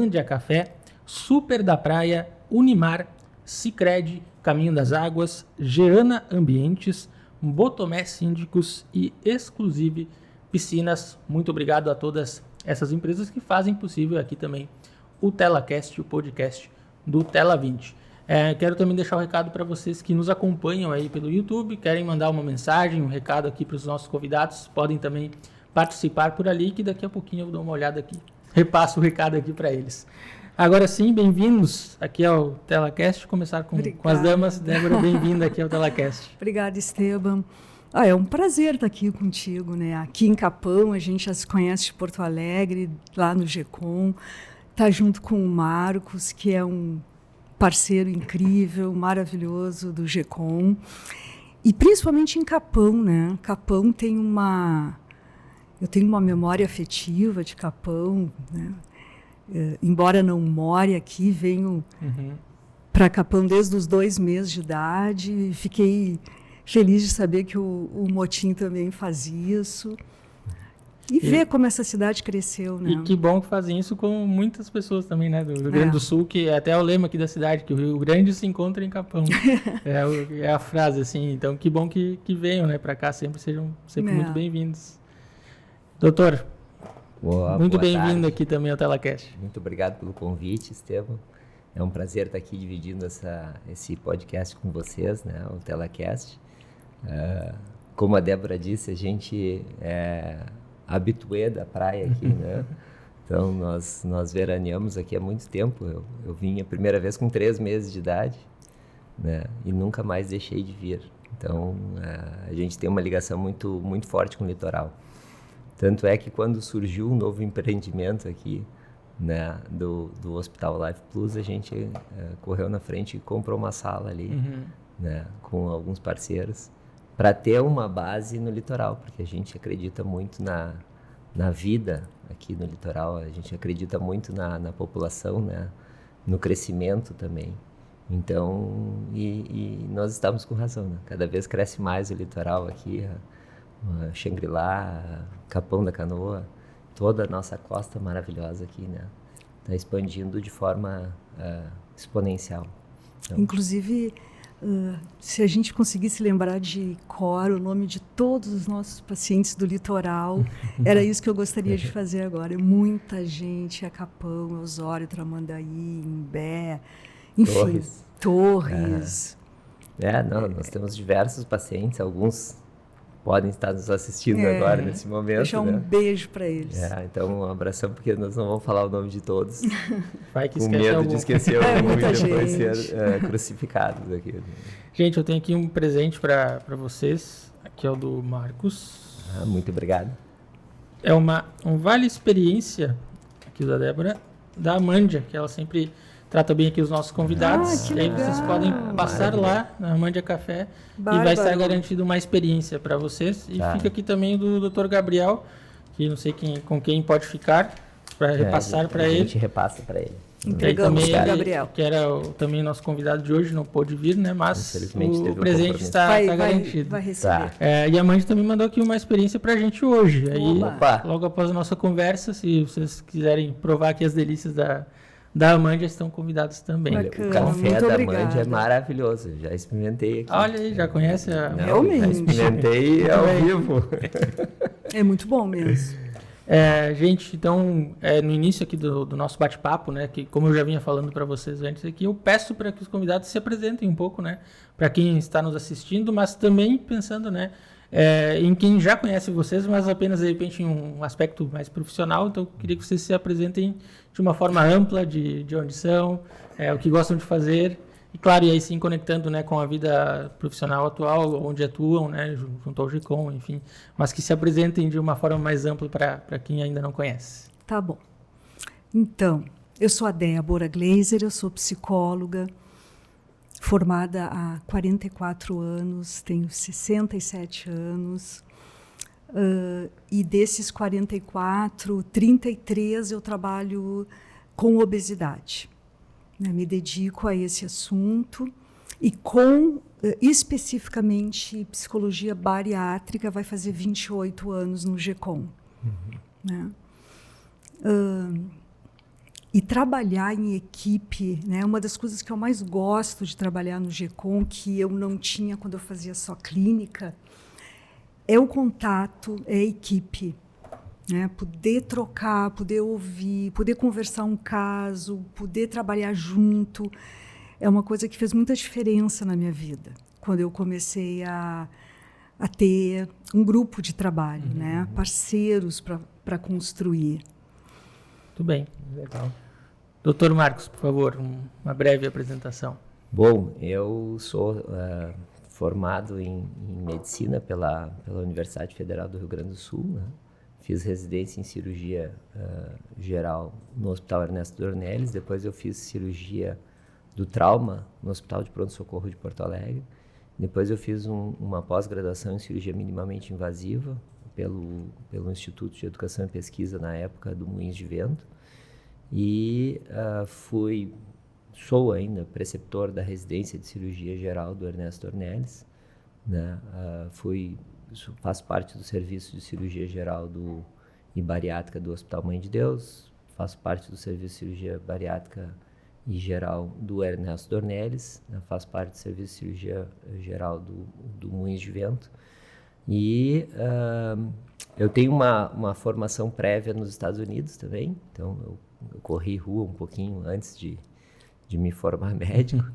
Amandia Café, Super da Praia, Unimar, Sicredi, Caminho das Águas, Geana Ambientes, Botomé Síndicos e Exclusive Piscinas. Muito obrigado a todas essas empresas que fazem possível aqui também o TelaCast, o podcast do Tela 20. Quero também deixar um recado para vocês que nos acompanham aí pelo YouTube, querem mandar uma mensagem, um recado aqui para os nossos convidados, podem também participar por ali, que daqui a pouquinho eu dou uma olhada aqui, repasso o recado aqui para eles. Agora sim, bem-vindos aqui ao TelaCast, começar com as damas. Débora, bem-vinda aqui ao TelaCast. Obrigada, Esteban. É um prazer estar aqui contigo, né? Aqui em Capão, a gente já se conhece de Porto Alegre, lá no GECOM. Tá junto com o Marcos, que é um parceiro incrível, maravilhoso do GECOM. E principalmente em Capão, né? Capão tem eu tenho uma memória afetiva de Capão, né? Embora não more aqui, venho para Capão desde os 2 meses de idade e fiquei feliz de saber que o Motim também faz isso. E ver como essa cidade cresceu, né? E que bom que fazem isso com muitas pessoas também, né? Do Rio Grande do Sul, que é até o lema aqui da cidade, que o Rio Grande se encontra em Capão. É a frase, assim. Então, que bom que venham, né, para cá, sejam muito bem-vindos. Doutor, muito bem-vindo aqui também ao TelaCast. Muito obrigado pelo convite, Esteban. É um prazer estar aqui dividindo esse podcast com vocês, né, o TelaCast. Como a Débora disse, a gente é habitué da praia aqui, né? Então, nós veraneamos aqui há muito tempo. Eu vim a primeira vez com 3 meses de idade, né? E nunca mais deixei de vir. Então, a gente tem uma ligação muito, muito forte com o litoral. Tanto é que quando surgiu um novo empreendimento aqui, né, do Hospital Life Plus, a gente correu na frente e comprou uma sala ali, né, com alguns parceiros, para ter uma base no litoral, porque a gente acredita muito na vida aqui no litoral, a gente acredita muito na população, né, no crescimento também. Então, e nós estamos com razão, né? Cada vez cresce mais o litoral aqui, Xangri-Lá, Capão da Canoa, toda a nossa costa maravilhosa aqui, né? Está expandindo de forma exponencial. Então, inclusive, se a gente conseguisse lembrar de cor o nome de todos os nossos pacientes do litoral, era isso que eu gostaria de fazer agora. Muita gente, Capão, Osório, Tramandaí, Imbé, enfim, Torres. Nós temos diversos pacientes, alguns podem estar nos assistindo agora, nesse momento. Deixar um beijo para eles. Então, um abração, porque nós não vamos falar o nome de todos. Vai que com medo de esquecer algum e depois ser crucificados aqui. Gente, eu tenho aqui um presente para vocês. Aqui é o do Marcos. Muito obrigado. É um vale experiência, aqui da Débora, da Amandia, que ela sempre trata bem aqui os nossos convidados. E aí vocês podem passar lá na Amandia Café e vai estar garantido uma experiência para vocês. E fica aqui também do Dr. Gabriel, que não sei com quem pode ficar, para repassar para ele. A gente repassa para ele. Entregamos para Gabriel. Que era também nosso convidado de hoje, não pôde vir, né? Mas o presente está garantido. Vai receber. E a Amandia também mandou aqui uma experiência para a gente hoje. Aí, logo após a nossa conversa, se vocês quiserem provar aqui as delícias da Amandia, estão convidados também. Bacana, o café da Amandia é maravilhoso. Já experimentei aqui. Olha aí, já conhece a... Realmente. Já experimentei ao vivo. É muito bom mesmo. Gente, então, no início aqui do nosso bate-papo, né, que como eu já vinha falando para vocês antes aqui, eu peço para que os convidados se apresentem um pouco, né, para quem está nos assistindo, mas também pensando, né, em quem já conhece vocês, mas apenas, de repente, em um aspecto mais profissional. Então, eu queria que vocês se apresentem de uma forma ampla, de onde são, o que gostam de fazer. E, claro, e aí sim conectando, né, com a vida profissional atual, onde atuam, né, junto ao GECOM, enfim. Mas que se apresentem de uma forma mais ampla para quem ainda não conhece. Tá bom. Então, eu sou a Débora Gleiser, eu sou psicóloga, formada há 44 anos, tenho 67 anos, e desses 44, 33 eu trabalho com obesidade. Me dedico a esse assunto e com, especificamente, psicologia bariátrica, vai fazer 28 anos no GECOM. Né? E trabalhar em equipe, né? Uma das coisas que eu mais gosto de trabalhar no GECOM, que eu não tinha quando eu fazia só clínica, é o contato, é a equipe. Né? Poder trocar, poder ouvir, poder conversar um caso, poder trabalhar junto, é uma coisa que fez muita diferença na minha vida. Quando eu comecei a ter um grupo de trabalho, né? Parceiros para construir. Muito bem, legal. Dr. Marcos, por favor, uma breve apresentação. Bom, eu sou formado em medicina pela Universidade Federal do Rio Grande do Sul, né? Fiz residência em cirurgia geral no Hospital Ernesto Dornelles, depois eu fiz cirurgia do trauma no Hospital de Pronto-Socorro de Porto Alegre, depois eu fiz uma pós-graduação em cirurgia minimamente invasiva pelo Instituto de Educação e Pesquisa na época do Moinhos de Vento, e sou ainda preceptor da residência de cirurgia geral do Ernesto Dornelles, né? Faço parte do serviço de cirurgia geral e bariátrica do Hospital Mãe de Deus, faço parte do serviço de cirurgia bariátrica e geral do Ernesto Dornelles, né? Faço parte do serviço de cirurgia geral do Moinhos de Vento, e eu tenho uma formação prévia nos Estados Unidos também, então eu corri rua um pouquinho antes de me formar médico.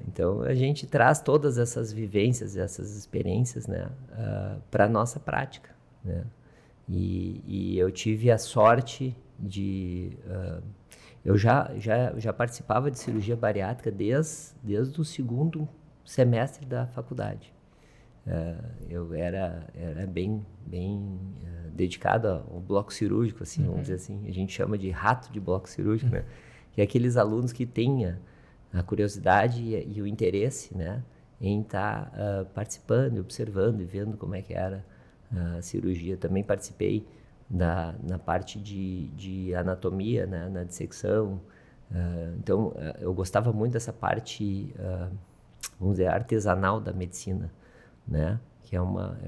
Então a gente traz todas essas vivências, essas experiências, né, para a nossa prática, né? E eu tive a sorte de... eu já participava de cirurgia bariátrica desde o segundo semestre da faculdade. Eu era bem dedicado ao bloco cirúrgico, assim, vamos dizer assim. A gente chama de rato de bloco cirúrgico, né? Que é aqueles alunos que têm a curiosidade e o interesse, né, em estar participando, observando e vendo como é que era a cirurgia. Também participei na parte de anatomia, né, na dissecção. Então, eu gostava muito dessa parte, vamos dizer, artesanal da medicina, né, que é uma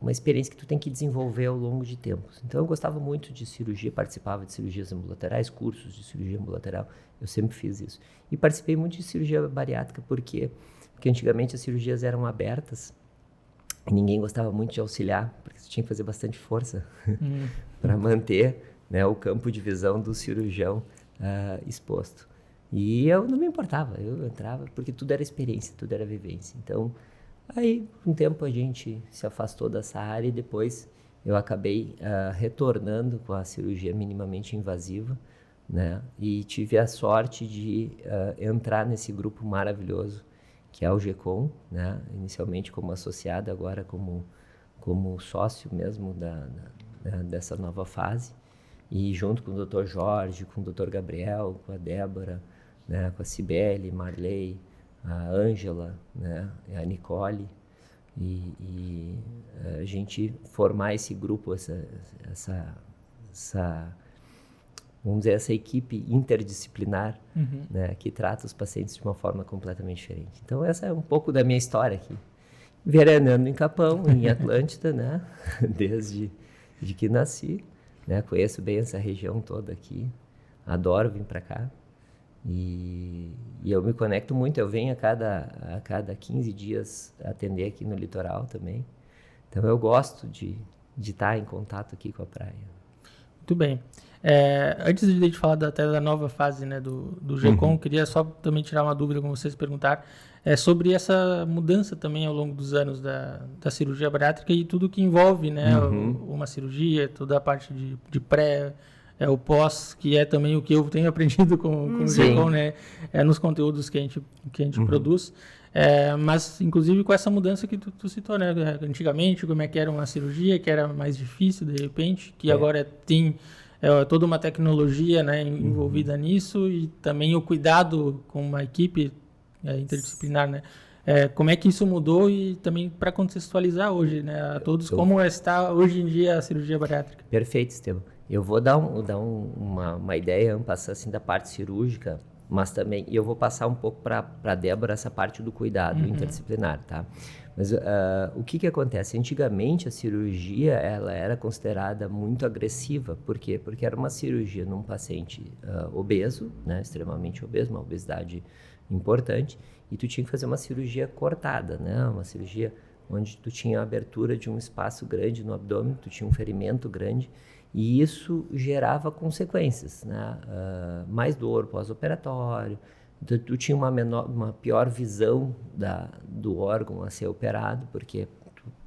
experiência que tu tem que desenvolver ao longo de tempos. Então, eu gostava muito de cirurgia, participava de cirurgias ambulatoriais, cursos de cirurgia ambulatorial, eu sempre fiz isso. E participei muito de cirurgia bariátrica, porque antigamente as cirurgias eram abertas, e ninguém gostava muito de auxiliar, porque você tinha que fazer bastante força para manter, né, o campo de visão do cirurgião exposto. E eu não me importava, eu entrava, porque tudo era experiência, tudo era vivência. Então, aí, com o tempo, a gente se afastou dessa área e depois eu acabei retornando com a cirurgia minimamente invasiva, né? E tive a sorte de entrar nesse grupo maravilhoso que é o GECOM, né? Inicialmente como associado, agora como sócio mesmo dessa nova fase. E junto com o Dr. Jorge, com o Dr. Gabriel, com a Débora, né? Com a Cibele, Marley, a Ângela, né, a Nicole, e a gente formar esse grupo, essa vamos dizer, essa equipe interdisciplinar, né, que trata os pacientes de uma forma completamente diferente. Então, essa é um pouco da minha história aqui. Veranando em Capão, em Atlântida, né, desde que nasci, né, conheço bem essa região toda aqui, adoro vir para cá. E eu me conecto muito, eu venho a cada 15 dias atender aqui no litoral também. Então eu gosto de estar em contato aqui com a praia. Muito bem. Antes de a gente falar até da nova fase, né, do GECOM, queria só também tirar uma dúvida com vocês, perguntar sobre essa mudança também ao longo dos anos da cirurgia bariátrica e tudo que envolve, né, uma cirurgia, toda a parte de pré, o pós, que é também o que eu tenho aprendido com o GECOM, né, nos conteúdos que a gente produz. Mas, inclusive, com essa mudança que tu citou, né? Antigamente, como é que era uma cirurgia, que era mais difícil, de repente, que agora tem toda uma tecnologia, né, envolvida nisso, e também o cuidado com uma equipe interdisciplinar, né? Como é que isso mudou e também para contextualizar hoje, né, a todos, como está hoje em dia a cirurgia bariátrica. Perfeito, Estevam. Eu vou dar uma ideia, passar assim da parte cirúrgica. Mas também, e eu vou passar um pouco para a Débora essa parte do cuidado interdisciplinar, tá? Mas o que acontece? Antigamente a cirurgia ela era considerada muito agressiva. Por quê? Porque era uma cirurgia num paciente obeso, né? Extremamente obeso, uma obesidade importante, e tu tinha que fazer uma cirurgia cortada, né? Uma cirurgia onde tu tinha a abertura de um espaço grande no abdômen, tu tinha um ferimento grande, e isso gerava consequências, né? Mais dor pós-operatório, tu tinha uma pior visão do órgão a ser operado, porque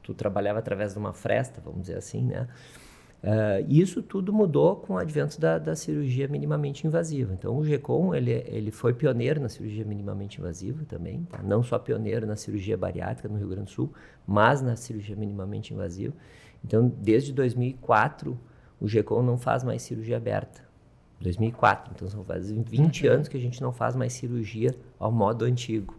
tu trabalhava através de uma fresta, vamos dizer assim, né? Isso tudo mudou com o advento da cirurgia minimamente invasiva. Então, o GECOM, ele foi pioneiro na cirurgia minimamente invasiva também, tá? Não só pioneiro na cirurgia bariátrica no Rio Grande do Sul, mas na cirurgia minimamente invasiva. Então, desde 2004, o GECOM não faz mais cirurgia aberta. 2004, então são quase 20 anos que a gente não faz mais cirurgia ao modo antigo,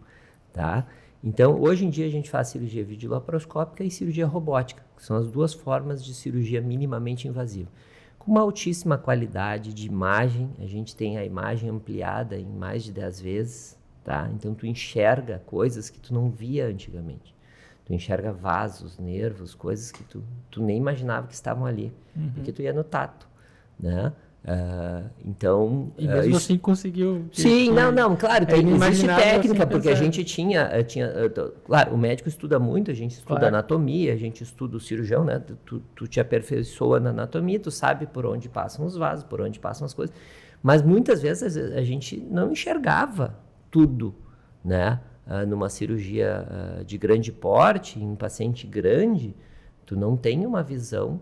tá? Então, hoje em dia a gente faz cirurgia videolaparoscópica e cirurgia robótica, que são as duas formas de cirurgia minimamente invasiva. Com uma altíssima qualidade de imagem, a gente tem a imagem ampliada em mais de 10 vezes, tá? Então, tu enxerga coisas que tu não via antigamente. Tu enxerga vasos, nervos, coisas que tu nem imaginava que estavam ali, porque tu ia no tato, né? Então... E mesmo assim conseguiu... Sim, não, claro, existe técnica, assim, porque a gente tinha claro, o médico estuda muito, a gente estuda anatomia, a gente estuda o cirurgião, né? Tu te aperfeiçoa na anatomia, tu sabe por onde passam os vasos, por onde passam as coisas, mas muitas vezes a gente não enxergava tudo, né? Numa cirurgia de grande porte, em paciente grande, tu não tem uma visão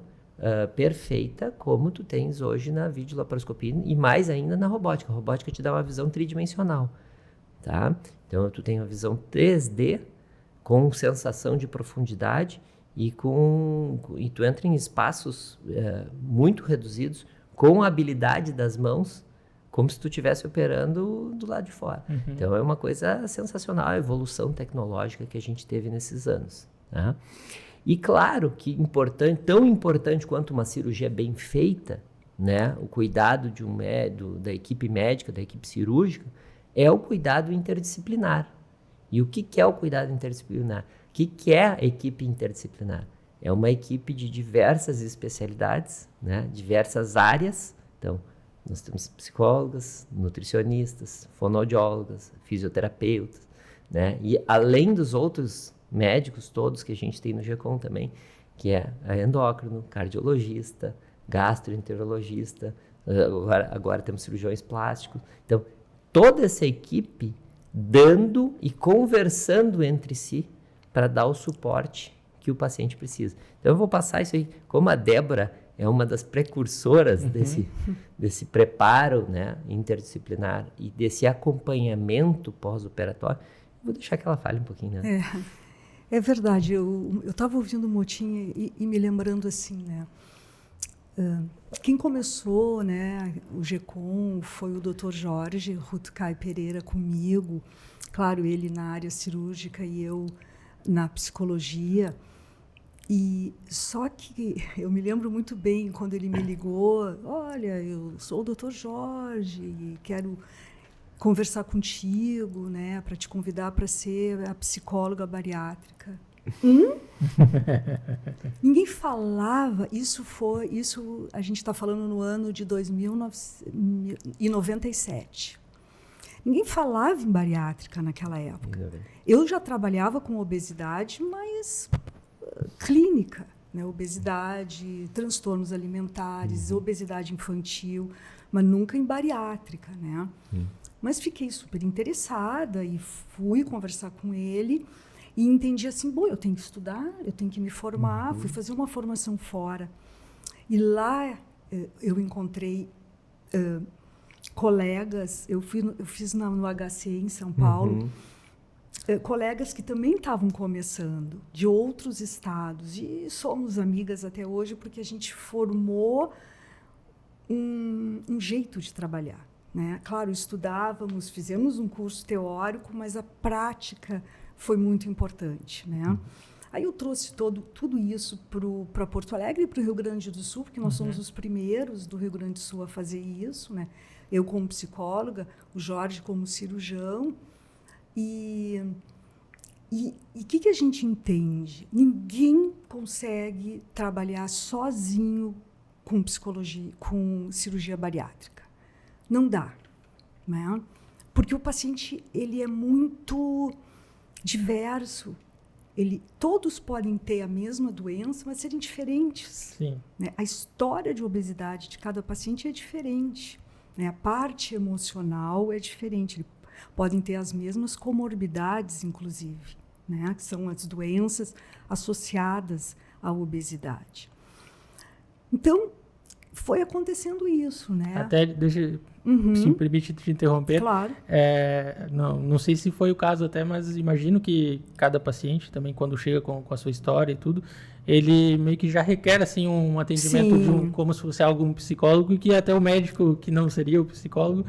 perfeita como tu tens hoje na videolaparoscopia e mais ainda na robótica. A robótica te dá uma visão tridimensional, tá? Então tu tem uma visão 3D com sensação de profundidade e tu entra em espaços muito reduzidos com a habilidade das mãos, como se tu estivesse operando do lado de fora. Então é uma coisa sensacional a evolução tecnológica que a gente teve nesses anos, tá? E claro que tão importante quanto uma cirurgia bem feita, né, o cuidado da equipe médica, da equipe cirúrgica, é o cuidado interdisciplinar. E o que é o cuidado interdisciplinar? O que é a equipe interdisciplinar? É uma equipe de diversas especialidades, né, diversas áreas. Então, nós temos psicólogas, nutricionistas, fonoaudiólogas, fisioterapeutas, né, e além dos outros médicos todos que a gente tem no GECOM também, que é a endócrino, cardiologista, gastroenterologista, agora temos cirurgiões plásticos. Então, toda essa equipe dando e conversando entre si para dar o suporte que o paciente precisa. Então, eu vou passar isso aí. Como a Débora é uma das precursoras desse preparo, né, interdisciplinar e desse acompanhamento pós-operatório, vou deixar que ela fale um pouquinho, né? É verdade, eu estava ouvindo o Motinha e me lembrando assim, né? Quem começou, né, o GECOM foi o Dr. Jorge Rutkay Pereira comigo, claro, ele na área cirúrgica e eu na psicologia. E só que eu me lembro muito bem quando ele me ligou, olha, eu sou o Dr. Jorge e quero conversar contigo, né, para te convidar para ser a psicóloga bariátrica. Ninguém falava, isso a gente está falando no ano de 1997. Ninguém falava em bariátrica naquela época. Eu já trabalhava com obesidade, mas clínica, né, obesidade, transtornos alimentares, obesidade infantil, mas nunca em bariátrica, né? Mas fiquei super interessada e fui conversar com ele e entendi assim, bom, eu tenho que estudar, eu tenho que me formar, fui fazer uma formação fora. E lá eu encontrei colegas, eu fiz no HC em São Paulo, colegas que também estavam começando, de outros estados, e somos amigas até hoje porque a gente formou um jeito de trabalhar. Né? Claro, estudávamos, fizemos um curso teórico, mas a prática foi muito importante. Né? Aí eu trouxe tudo isso para Porto Alegre e para o Rio Grande do Sul, porque nós somos os primeiros do Rio Grande do Sul a fazer isso, né? Eu como psicóloga, o Jorge como cirurgião. E o que a gente entende? Ninguém consegue trabalhar sozinho com psicologia, com cirurgia bariátrica. Não dá, né? Porque o paciente ele é muito diverso. Todos podem ter a mesma doença, mas serem diferentes. Sim. Né? A história de obesidade de cada paciente é diferente. Né? A parte emocional é diferente. Eles podem ter as mesmas comorbidades, inclusive, né? Que são as doenças associadas à obesidade. Então, foi acontecendo isso, né? Até, deixa, se me permite te interromper. Claro. Não sei se foi o caso até, mas imagino que cada paciente também, quando chega com a sua história e tudo, ele meio que já requer assim, um atendimento como se fosse algum psicólogo, e que até o médico, que não seria o psicólogo,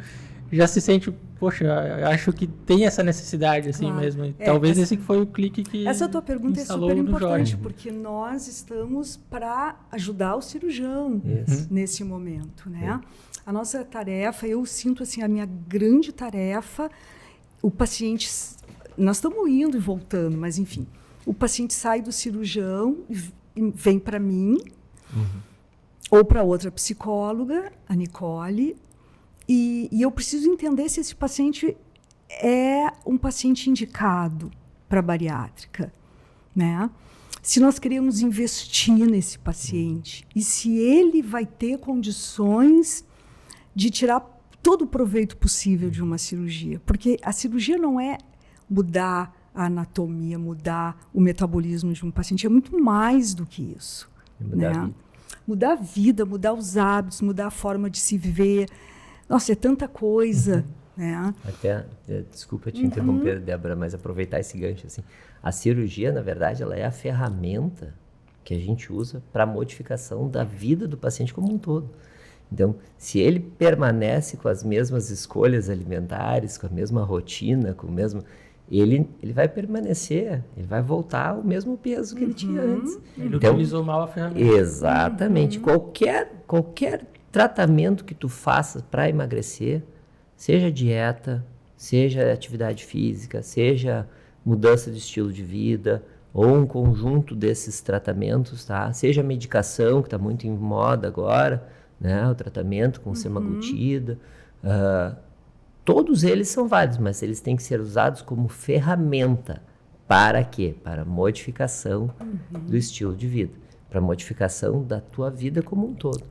já se sente, poxa, acho que tem essa necessidade assim mesmo. E talvez esse foi o clique que essa tua pergunta é super importante, Jorge. porque nós estamos para ajudar o cirurgião nesse momento, né? A nossa tarefa, eu sinto assim, a minha grande tarefa, o paciente, nós estamos indo e voltando, mas enfim, o paciente sai do cirurgião e vem para mim, ou para outra psicóloga, a Nicole, e eu preciso entender se esse paciente é um paciente indicado para bariátrica, né? Se nós queremos investir nesse paciente e se ele vai ter condições de tirar todo o proveito possível de uma cirurgia. Porque a cirurgia não é mudar a anatomia, mudar o metabolismo de um paciente, é muito mais do que isso. Né? Mudar a vida, mudar os hábitos, mudar a forma de se ver. Nossa, é tanta coisa, né? Até, desculpa te interromper, Débora, mas aproveitar esse gancho, assim. A cirurgia, na verdade, ela é a ferramenta que a gente usa para a modificação da vida do paciente como um todo. Então, se ele permanece com as mesmas escolhas alimentares, com a mesma rotina, com o mesmo... Ele vai permanecer, ele vai voltar ao mesmo peso que ele tinha antes. Ele utilizou mal a ferramenta. Exatamente. Qualquer tratamento que tu faça para emagrecer, seja dieta, seja atividade física, seja mudança de estilo de vida, ou um conjunto desses tratamentos, tá? Seja medicação, que está muito em moda agora, né? O tratamento com semaglutida, todos eles são válidos, mas eles têm que ser usados como ferramenta. Para quê? Para modificação do estilo de vida, para modificação da tua vida como um todo.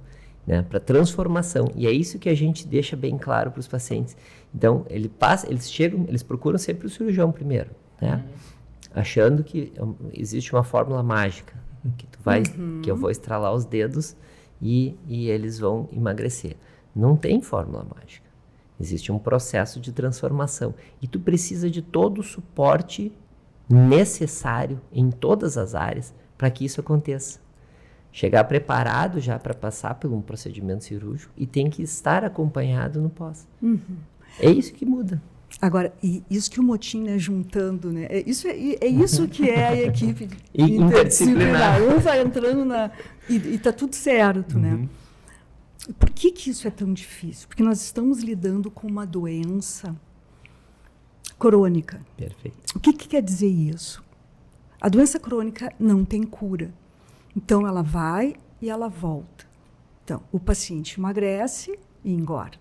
Né, para transformação, e é isso que a gente deixa bem claro para os pacientes. Então, eles procuram sempre o cirurgião primeiro, né, achando que existe uma fórmula mágica, que eu vou estralar os dedos e eles vão emagrecer. Não tem fórmula mágica. Existe um processo de transformação e tu precisa de todo o suporte necessário em todas as áreas para que isso aconteça. Chegar preparado já para passar por um procedimento cirúrgico e tem que estar acompanhado no pós. É isso que muda. Agora, e isso que o Motim, né, juntando, né? Isso que é a equipe interdisciplinar. Um vai entrando e tá tudo certo, né? Por que isso é tão difícil? Porque nós estamos lidando com uma doença crônica. Perfeito. O que quer dizer isso? A doença crônica não tem cura. Então, ela vai e ela volta. Então, o paciente emagrece e engorda.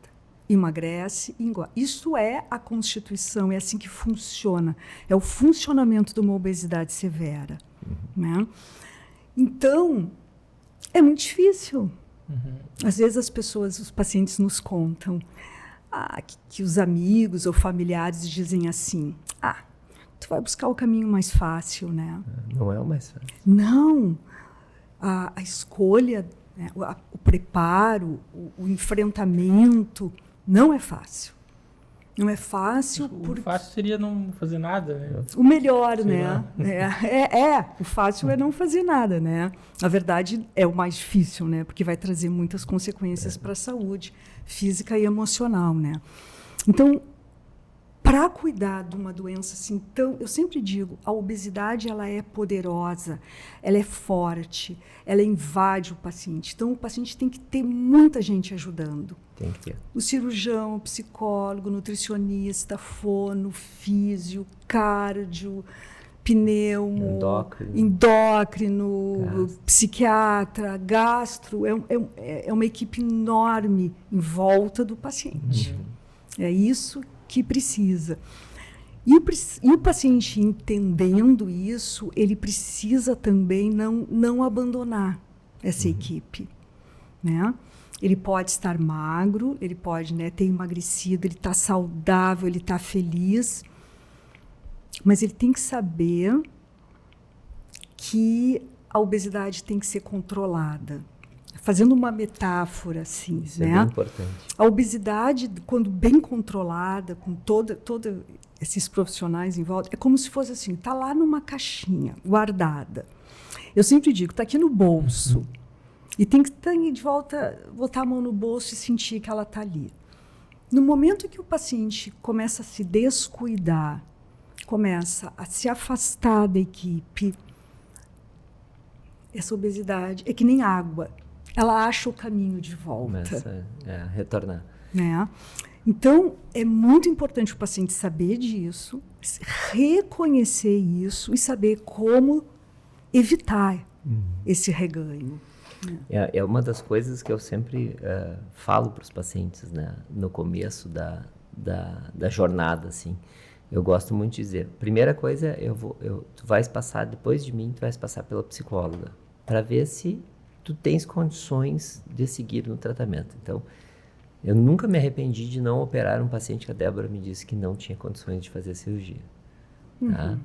Emagrece e engorda. Isso é a constituição, é assim que funciona. É o funcionamento de uma obesidade severa. Né? Então, é muito difícil. Às vezes os pacientes nos contam que os amigos ou familiares dizem assim, tu vai buscar o caminho mais fácil, né? Não é o mais fácil. Não. A escolha, né, o preparo, o enfrentamento não é fácil. Não é fácil. O fácil seria não fazer nada, né? O melhor, Sei né? O fácil é não fazer nada, né? Na verdade, é o mais difícil, né? Porque vai trazer muitas consequências para a saúde física e emocional, né? Então, para cuidar de uma doença assim tão... Eu sempre digo, a obesidade ela é poderosa, ela é forte, ela invade o paciente. Então, o paciente tem que ter muita gente ajudando. Tem que ter. O cirurgião, o psicólogo, nutricionista, fono, físio, cardio, pneumo, endócrino, psiquiatra, gastro. É uma equipe enorme em volta do paciente. É isso que precisa. E o paciente entendendo isso, ele precisa também não abandonar essa equipe, né? Ele pode estar magro, ele pode, né, ter emagrecido, ele está saudável, ele está feliz, mas ele tem que saber que a obesidade tem que ser controlada. Fazendo uma metáfora assim, isso né? É bem importante. A obesidade, quando bem controlada, com todos esses profissionais em volta, é como se fosse assim, está lá numa caixinha, guardada. Eu sempre digo, está aqui no bolso. E tem que estar de volta, botar a mão no bolso e sentir que ela está ali. No momento que o paciente começa a se descuidar, começa a se afastar da equipe, essa obesidade é que nem água. Ela acha o caminho de volta. Começa a retornar. Né? Então, é muito importante o paciente saber disso, reconhecer isso e saber como evitar esse reganho. É uma das coisas que eu sempre falo para os pacientes, né, no começo da jornada, assim. Eu gosto muito de dizer, primeira coisa, tu vais passar, depois de mim, tu vais passar pela psicóloga, para ver se tu tens condições de seguir no tratamento. Então, eu nunca me arrependi de não operar um paciente que a Débora me disse que não tinha condições de fazer cirurgia. Tá?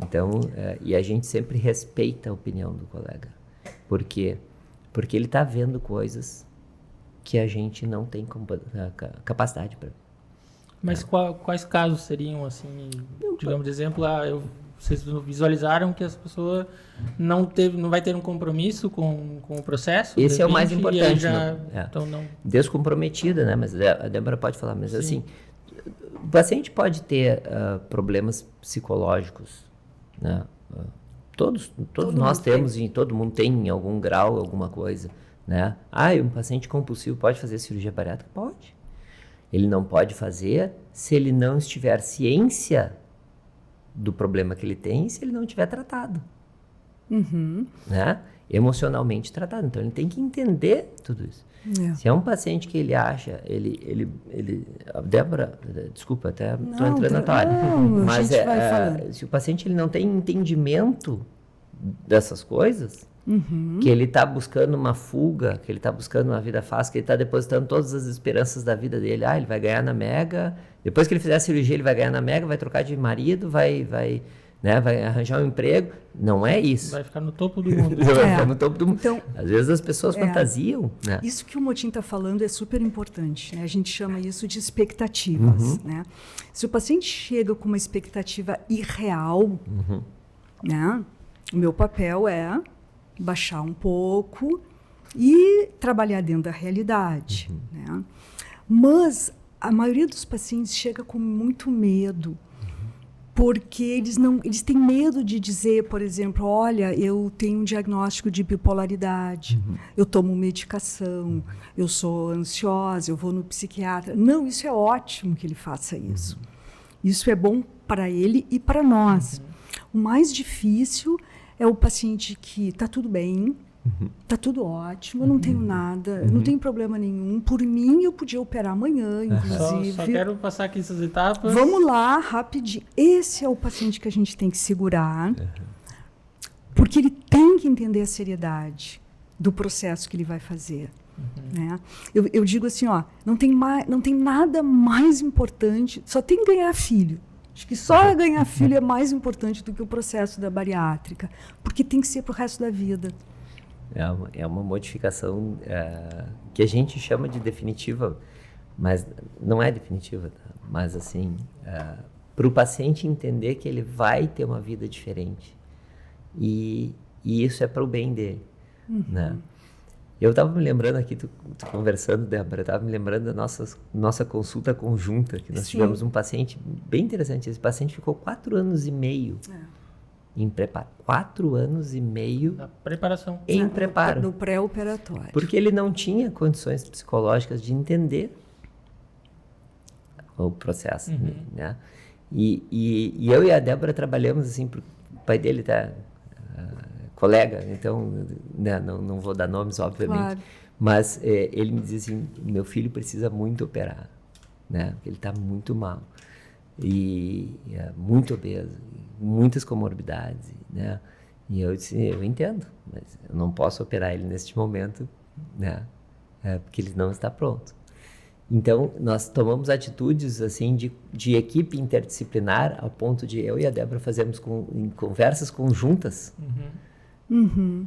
Então, e a gente sempre respeita a opinião do colega. Por quê? Porque ele está vendo coisas que a gente não tem capacidade para ver. Mas quais casos seriam, assim, digamos de exemplo, vocês visualizaram que essa pessoa não vai ter um compromisso com o processo? Esse é o mais repente, importante. Então não... Descomprometida, né? Mas a Débora pode falar, mas assim, o paciente pode ter problemas psicológicos, né? Todos nós temos, e todo mundo tem em algum grau, alguma coisa, né? Um paciente compulsivo pode fazer cirurgia bariátrica? Pode. Ele não pode fazer se ele não estiver ciência do problema que ele tem, se ele não tiver tratado. Né? Emocionalmente tratado. Então, ele tem que entender tudo isso. Se é um paciente que ele acha, a Débora, desculpa, até estou entrando na tua área, mas se o paciente ele não tem entendimento dessas coisas, que ele está buscando uma fuga, que ele está buscando uma vida fácil, que ele está depositando todas as esperanças da vida dele, ele vai ganhar na Mega, depois que ele fizer a cirurgia ele vai ganhar na Mega, vai trocar de marido, vai arranjar um emprego. Não é isso. Vai ficar no topo do mundo. Vai ficar no topo do mundo. Então, às vezes as pessoas fantasiam, né? Isso que o Motim está falando é super importante, né? A gente chama isso de expectativas, né? Se o paciente chega com uma expectativa irreal, né? O meu papel é baixar um pouco e trabalhar dentro da realidade, né? Mas a maioria dos pacientes chega com muito medo, porque eles têm medo de dizer, por exemplo, olha, eu tenho um diagnóstico de bipolaridade, eu tomo medicação, eu sou ansiosa, eu vou no psiquiatra. Não, isso é ótimo que ele faça isso. Isso é bom para ele e para nós. O mais difícil é o paciente que está tudo bem, está tudo ótimo, eu não tenho nada, eu não tenho problema nenhum. Por mim, eu podia operar amanhã, inclusive. Só quero passar aqui essas etapas. Vamos lá, rapidinho. Esse é o paciente que a gente tem que segurar, porque ele tem que entender a seriedade do processo que ele vai fazer. Né? Eu digo assim, não tem nada mais importante, só tem que ganhar filho. Acho que só ganhar filho é mais importante do que o processo da bariátrica, porque tem que ser para o resto da vida. É uma modificação que a gente chama de definitiva, mas não é definitiva. Tá? Mas, assim, para o paciente entender que ele vai ter uma vida diferente. E isso é para o bem dele. Né? Eu estava me lembrando aqui, tu conversando, Débora, eu estava me lembrando da nossa consulta conjunta, que nós tivemos um paciente bem interessante. Esse paciente ficou 4 anos e meio em preparo. 4 anos e meio Na preparação. em preparo. No pré-operatório. Porque ele não tinha condições psicológicas de entender o processo, né? E eu e a Débora trabalhamos assim, o pai dele tá colega, então, né, não vou dar nomes, obviamente, claro. Mas ele me dizia assim, meu filho precisa muito operar, né? Ele está muito mal e é muito obeso, muitas comorbidades, né? E eu disse, eu entendo, mas eu não posso operar ele neste momento, né? Porque ele não está pronto. Então, nós tomamos atitudes assim de equipe interdisciplinar, ao ponto de eu e a Débora fazermos em conversas conjuntas,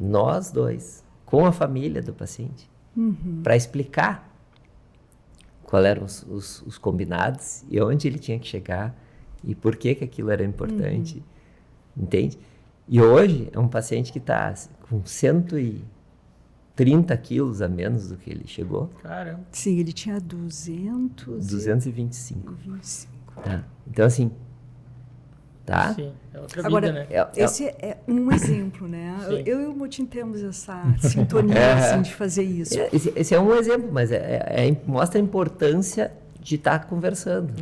nós dois, com a família do paciente, para explicar quais eram os combinados e onde ele tinha que chegar e por que aquilo era importante, entende? E hoje é um paciente que está com 130 quilos a menos do que ele chegou. Caramba. Sim, ele tinha 225. 25. Tá. Então, assim, tá? Sim, é outra Agora, vida, né? Esse é um exemplo, né? Eu e o Motim temos essa sintonia assim, de fazer isso. Esse é um exemplo, mas mostra a importância de estar conversando.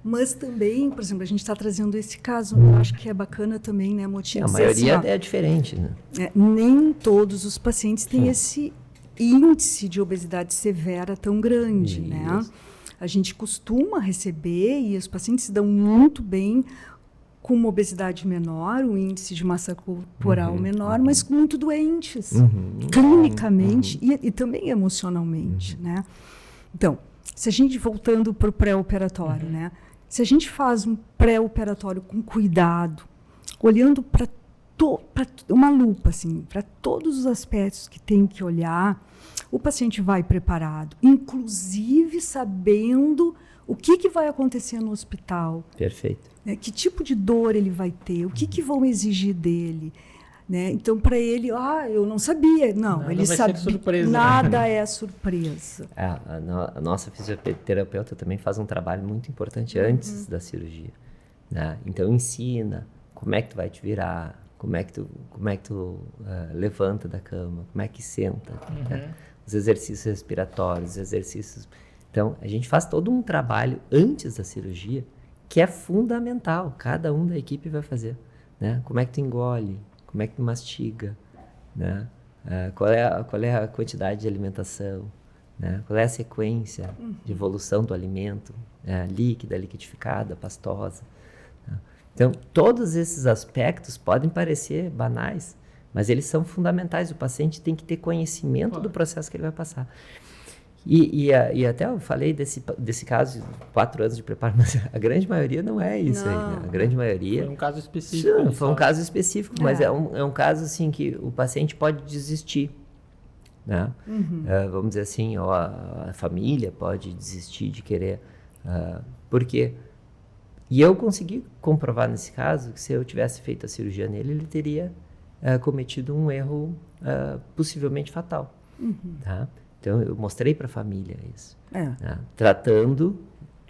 Mas também, por exemplo, a gente está trazendo esse caso, eu acho que é bacana também, né, Motim? A maioria é diferente, né? Nem todos os pacientes têm esse índice de obesidade severa tão grande, né? A gente costuma receber, e os pacientes se dão muito bem com uma obesidade menor, um índice de massa corporal menor, mas muito doentes, clinicamente e também emocionalmente, né? Então, se a gente, voltando para o pré-operatório, né? Se a gente faz um pré-operatório com cuidado, olhando para uma lupa, assim, para todos os aspectos que tem que olhar, o paciente vai preparado, inclusive sabendo o que vai acontecer no hospital. Perfeito. Né? Que tipo de dor ele vai ter, o que vão exigir dele. Né? Então, para ele, eu não sabia. Não, nada ele sabe. Surpresa, nada é surpresa. A nossa fisioterapeuta também faz um trabalho muito importante antes da cirurgia. Né? Então, ensina como é que tu vai te virar, como é que tu levanta da cama, como é que senta, né? Os exercícios respiratórios, exercícios. Então, a gente faz todo um trabalho antes da cirurgia que é fundamental. Cada um da equipe vai fazer. Né? Como é que tu engole? Como é que tu mastiga, né? Qual é a quantidade de alimentação, né? Qual é a sequência de evolução do alimento, líquida, liquidificada, pastosa. Né? Então, todos esses aspectos podem parecer banais, mas eles são fundamentais. O paciente tem que ter conhecimento do processo que ele vai passar. E até eu falei desse caso, 4 anos de preparo, mas a grande maioria não é isso aí, né? A grande maioria... Foi um caso específico. Sim, foi um caso específico, mas é um caso assim que o paciente pode desistir, né? Vamos dizer assim, ou a família pode desistir de querer... Por quê? E eu consegui comprovar nesse caso que se eu tivesse feito a cirurgia nele, ele teria cometido um erro possivelmente fatal, tá? Então, eu mostrei para a família isso. Né? Tratando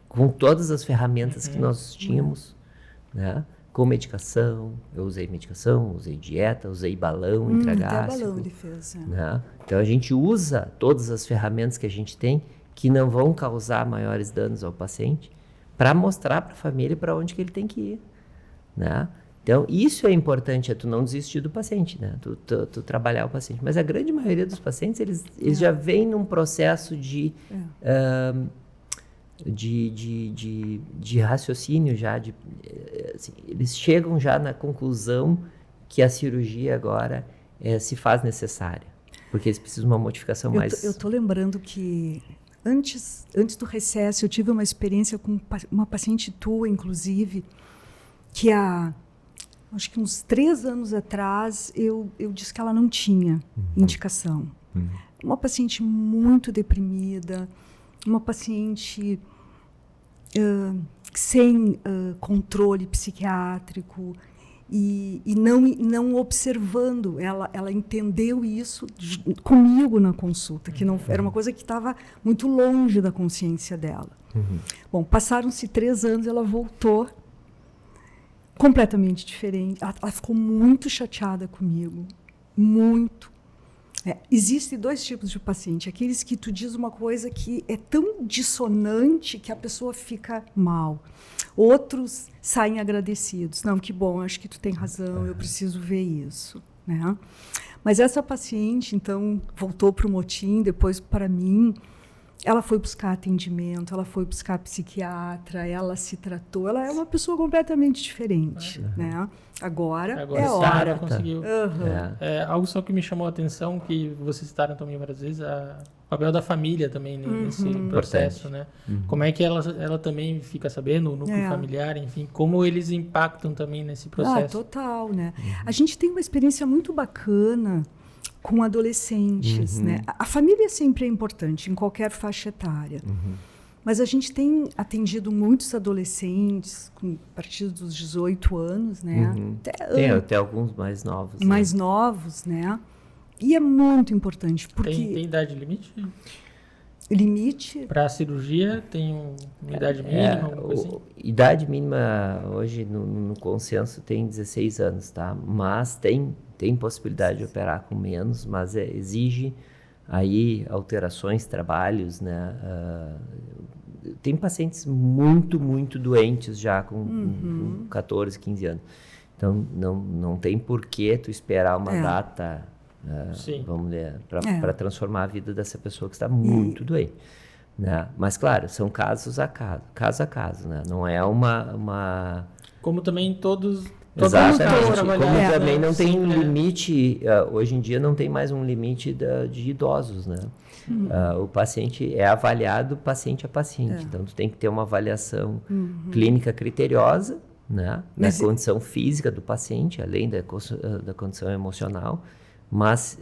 com todas as ferramentas que nós tínhamos, né? Com medicação, eu usei medicação, usei dieta, usei balão intragástrico. Até balão ele fez. Né? Então, a gente usa todas as ferramentas que a gente tem que não vão causar maiores danos ao paciente para mostrar para a família para onde que ele tem que ir. Né? Então, isso é importante, tu não desistir do paciente, né? Tu trabalhar o paciente. Mas a grande maioria dos pacientes, eles já vêm num processo de raciocínio, assim, eles chegam já na conclusão que a cirurgia agora se faz necessária, porque eles precisam de uma modificação mais... Eu estou lembrando que antes do recesso, eu tive uma experiência com uma paciente tua, inclusive, que acho que uns 3 anos atrás, eu disse que ela não tinha indicação. Uma paciente muito deprimida, uma paciente sem controle psiquiátrico. e não observando. Ela entendeu isso comigo na consulta, que não era uma coisa que estava muito longe da consciência dela. Bom, passaram-se 3 anos, ela voltou completamente diferente. Ela ficou muito chateada comigo, muito. Existem 2 tipos de paciente. Aqueles que tu diz uma coisa que é tão dissonante que a pessoa fica mal. Outros saem agradecidos. Não, que bom, acho que tu tem razão, eu preciso ver isso. Né? Mas essa paciente, então, voltou para o motim, depois para mim. Ela foi buscar atendimento, ela foi buscar psiquiatra, ela se tratou. Ela é uma pessoa completamente diferente. Né? Agora é hora. Conseguiu. Algo só que me chamou a atenção, que vocês citaram também várias vezes, o papel da família também nesse processo. Né? Como é que ela também fica sabendo, o núcleo familiar, enfim, como eles impactam também nesse processo. Total, né? A gente tem uma experiência muito bacana com adolescentes, né? A família sempre é importante em qualquer faixa etária, mas a gente tem atendido muitos adolescentes a partir dos 18 anos, né? Até alguns mais novos. Mais novos, né? E é muito importante porque tem idade limite? Limite para a cirurgia tem uma idade mínima, alguma coisa assim? Idade mínima hoje no consenso tem 16 anos, tá? Mas tem possibilidade de operar com menos, mas exige aí alterações, trabalhos, né? Tem pacientes muito, muito doentes já com 14, 15 anos. Então, não tem por que tu esperar uma data, vamos dizer, para transformar a vida dessa pessoa que está muito doente. Né? Mas, claro, são caso a caso, né? Não é uma... Como também todos... Exatamente, como também não tem um limite, hoje em dia não tem mais um limite de idosos, né? O paciente é avaliado paciente a paciente, então tu tem que ter uma avaliação clínica criteriosa, né? Na condição física do paciente, além da condição emocional, mas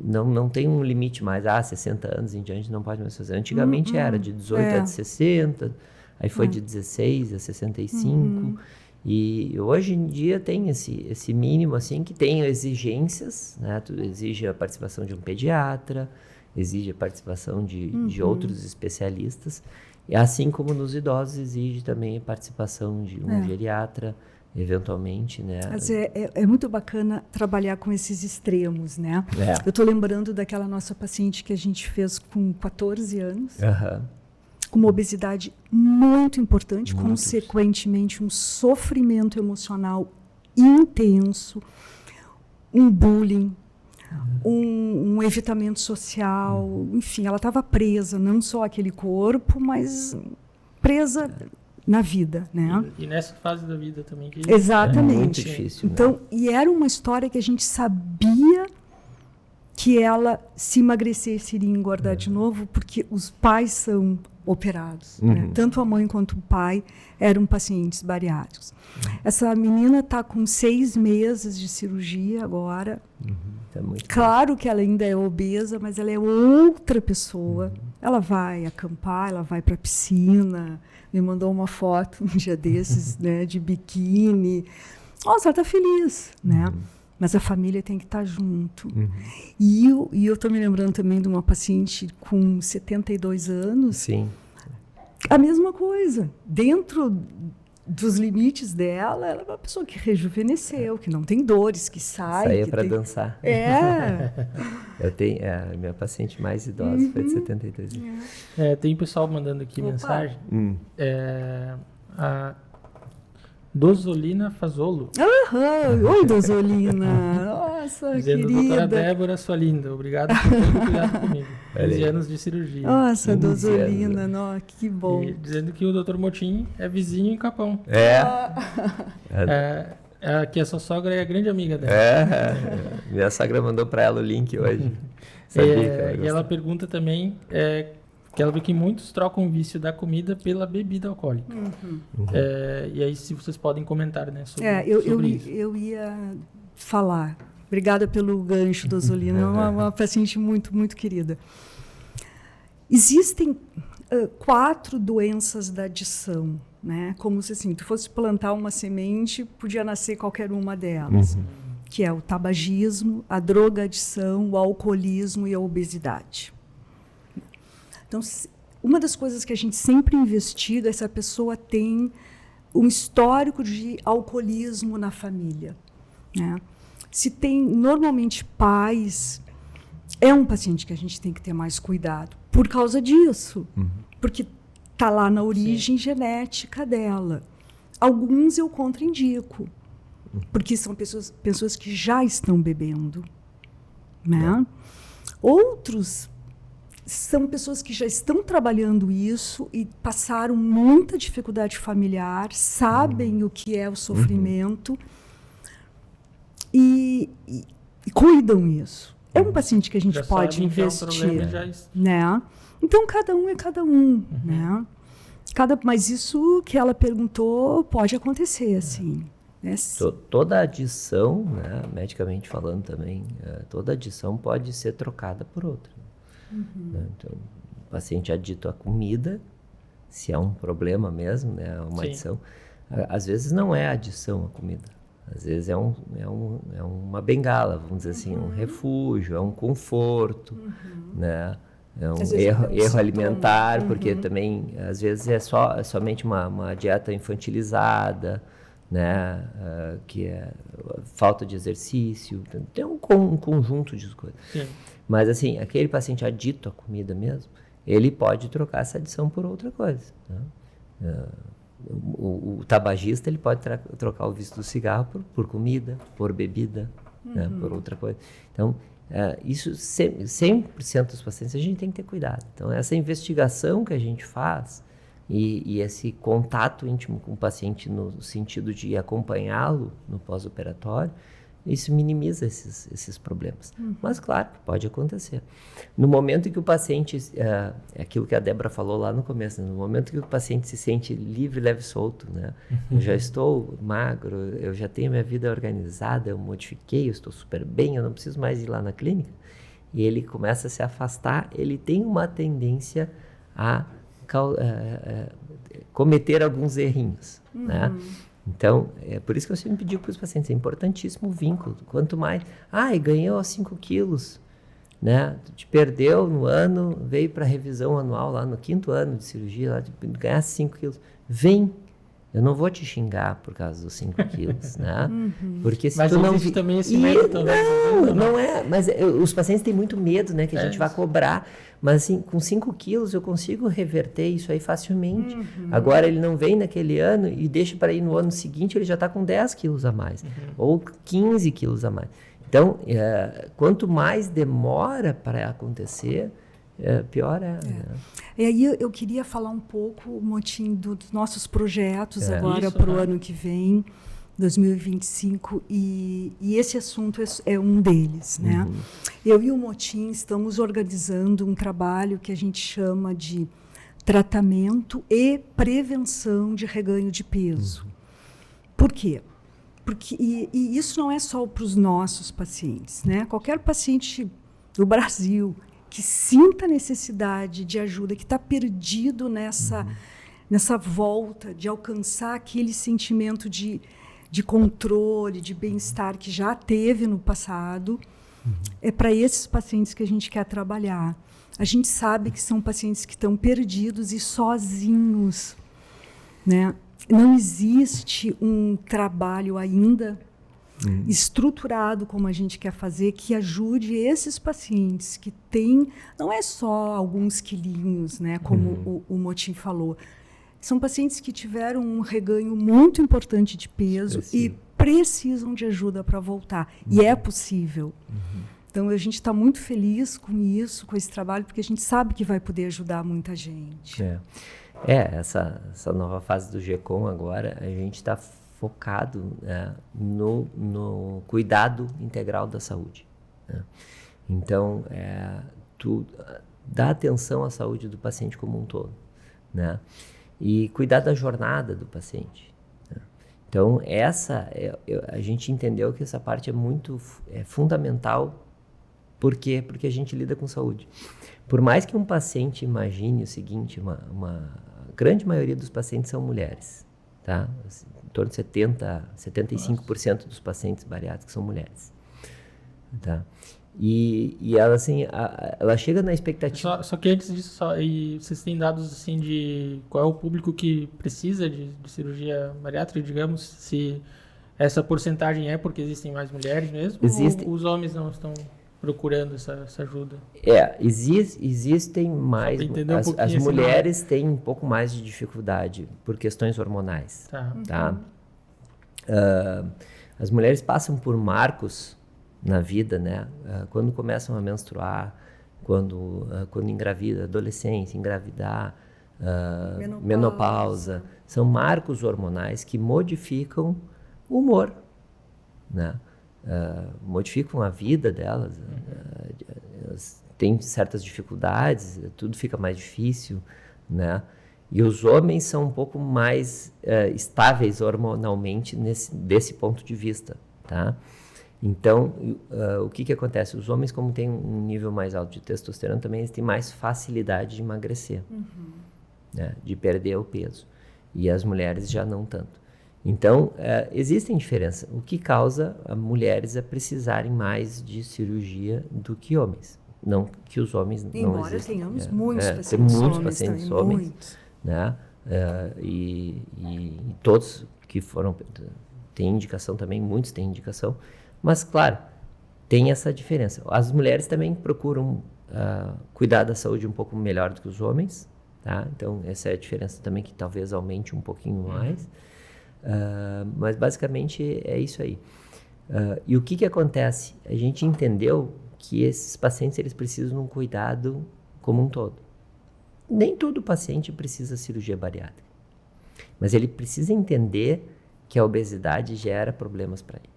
não tem um limite mais, 60 anos em diante não pode mais fazer. Antigamente era de 18 a 60, aí foi de 16 a 65, e hoje em dia tem esse mínimo, assim, que tem exigências, né? Tu exige a participação de um pediatra, exige a participação de outros especialistas, e assim como nos idosos exige também a participação de um geriatra, eventualmente, né? Mas é muito bacana trabalhar com esses extremos, né? Eu estou lembrando daquela nossa paciente que a gente fez com 14 anos, com uma obesidade muito importante, consequentemente um sofrimento emocional intenso, um bullying, um evitamento social, enfim, ela estava presa, não só aquele corpo, mas presa na vida, né? E nessa fase da vida também. Exatamente. É muito difícil. Então, né? E era uma história que a gente sabia que ela, se emagrecesse, iria engordar de novo, porque os pais são operados. Né? Tanto a mãe quanto o pai eram pacientes bariátricos. Essa menina está com 6 meses de cirurgia agora. Tá muito claro que ela ainda é obesa, mas ela é outra pessoa. Ela vai acampar, ela vai para a piscina. Me mandou uma foto um dia desses, né, de biquíni. Nossa, ela está feliz, né? Mas a família tem que estar junto. E eu estou me lembrando também de uma paciente com 72 anos. Sim. A mesma coisa. Dentro dos limites dela, ela é uma pessoa que rejuvenesceu, que não tem dores, que sai. Saía para dançar. Eu tenho, minha paciente mais idosa foi de 72 anos. Tem pessoal mandando aqui mensagem. A Dozolina Fazolo. Oi, Dozolina. Nossa, dizendo, querida. Doutora Débora, sua linda. Obrigado por todo cuidado comigo. 15 anos de cirurgia. Nossa, Dozolina. Nossa, que bom. E dizendo que o Dr. Motim é vizinho em Capão. Que a sua sogra é a grande amiga dela. Minha sogra mandou para ela o link hoje. E ela pergunta também... que ela vê que muitos trocam o vício da comida pela bebida alcoólica. E aí, se vocês podem comentar, né, sobre isso. Eu ia falar. Obrigada pelo gancho, Dozolina. É uma paciente muito, muito querida. Existem 4 doenças da adição, né? Como se assim, tu fosse plantar uma semente, podia nascer qualquer uma delas, que é o tabagismo, a drogadição, o alcoolismo e a obesidade. Então, uma das coisas que a gente sempre investiga é se a pessoa tem um histórico de alcoolismo na família, né? Se tem, normalmente, pais, é um paciente que a gente tem que ter mais cuidado por causa disso, porque está lá na origem genética dela. Alguns eu contraindico, porque são pessoas que já estão bebendo, né? Outros são pessoas que já estão trabalhando isso e passaram muita dificuldade familiar, sabem o que é o sofrimento e cuidam isso. É um paciente que a gente Já pode sabem que é um problema e investir, já né? Então, cada um é cada um, né? Mas isso que ela perguntou pode acontecer, assim. Né? Toda adição, né, medicamente falando também, toda adição pode ser trocada por outra. Né? Então, o paciente adito à comida, se é um problema mesmo, né, uma adição, às vezes não é adição à comida, às vezes é uma bengala, vamos dizer assim, um refúgio, é um conforto, né? É um erro alimentar, porque também às vezes é somente uma dieta infantilizada, né, que é falta de exercício, tem um conjunto de coisas. Sim. Mas assim, aquele paciente adito à comida mesmo, ele pode trocar essa adição por outra coisa, né? O tabagista, ele pode trocar o vício do cigarro por comida, por bebida, né, por outra coisa. Então, isso 100% dos pacientes a gente tem que ter cuidado. Então, essa investigação que a gente faz e esse contato íntimo com o paciente no sentido de acompanhá-lo no pós-operatório, isso minimiza esses problemas. Mas, claro, pode acontecer. No momento em que o paciente, aquilo que a Débora falou lá no começo, né? No momento que o paciente se sente livre, leve e solto, né? Eu já estou magro, eu já tenho minha vida organizada, eu modifiquei, eu estou super bem, eu não preciso mais ir lá na clínica, e ele começa a se afastar, ele tem uma tendência a cometer alguns errinhos, né? Então, é por isso que eu sempre digo para os pacientes, é importantíssimo o vínculo. Quanto mais, ganhou 5 quilos, né? Te perdeu no ano, veio para a revisão anual lá no 5º ano de cirurgia, lá, ganhar 5 quilos. Vem, eu não vou te xingar por causa dos 5 quilos, né? Porque se mas tu não existe também esse medo também. Não é, mas os pacientes têm muito medo, né? Que a gente vai cobrar. Mas assim, com 5 quilos eu consigo reverter isso aí facilmente. Agora ele não vem naquele ano e deixa para ir no ano seguinte, ele já está com 10 quilos a mais. Ou 15 quilos a mais. Então, quanto mais demora para acontecer, pior é. Né? E aí eu queria falar um pouco, Motim, dos nossos projetos agora para o ano que vem, 2025, e esse assunto é um deles, né? Eu e o Motim estamos organizando um trabalho que a gente chama de tratamento e prevenção de reganho de peso. Por quê? Porque e isso não é só para os nossos pacientes, né? Qualquer paciente do Brasil que sinta necessidade de ajuda, que está perdido nessa volta de alcançar aquele sentimento de controle, de bem-estar que já teve no passado, é para esses pacientes que a gente quer trabalhar. A gente sabe que são pacientes que estão perdidos e sozinhos, né? Não existe um trabalho ainda estruturado como a gente quer fazer, que ajude esses pacientes que têm, não é só alguns quilinhos, né, como o Motim falou. São pacientes que tiveram um reganho muito importante de peso e precisam de ajuda para voltar. E é possível. Então, a gente está muito feliz com isso, com esse trabalho, porque a gente sabe que vai poder ajudar muita gente. Essa nova fase do GECOM agora, a gente está focado, né, no cuidado integral da saúde. Né? Então, tu dá atenção à saúde do paciente como um todo, né? E cuidar da jornada do paciente. Né? Então, a gente entendeu que essa parte é fundamental. Por quê? Porque a gente lida com saúde. Por mais que um paciente imagine o seguinte, grande maioria dos pacientes são mulheres, tá? Em torno de 75% dos pacientes bariátricos são mulheres, tá? E ela, assim, ela chega na expectativa... Só que antes disso, e vocês têm dados, assim, de qual é o público que precisa de cirurgia bariátrica, digamos, se essa porcentagem é porque existem mais mulheres mesmo, ou os homens não estão procurando essa ajuda? Existem mais... As mulheres têm um pouco mais de dificuldade por questões hormonais, tá? As mulheres passam por marcos na vida, né? Quando começam a menstruar, quando engravida, adolescência, engravidar, menopausa, são marcos hormonais que modificam o humor, né? Modificam a vida delas, elas têm certas dificuldades, tudo fica mais difícil, né? E os homens são um pouco mais estáveis hormonalmente desse ponto de vista, tá? Então, o que acontece? Os homens, como têm um nível mais alto de testosterona, também eles têm mais facilidade de emagrecer, né? De perder o peso. E as mulheres já não tanto. Então, existem diferenças. O que causa as mulheres a precisarem mais de cirurgia do que homens. Não que os homens não existem. Embora tenhamos muitos pacientes homens, né? E todos que foram... Tem indicação também, muitos têm indicação. Mas, claro, tem essa diferença. As mulheres também procuram cuidar da saúde um pouco melhor do que os homens, tá? Então, essa é a diferença também que talvez aumente um pouquinho mais. Mas, basicamente, é isso aí. E o que acontece? A gente entendeu que esses pacientes eles precisam de um cuidado como um todo. Nem todo paciente precisa de cirurgia bariátrica, mas ele precisa entender que a obesidade gera problemas para ele,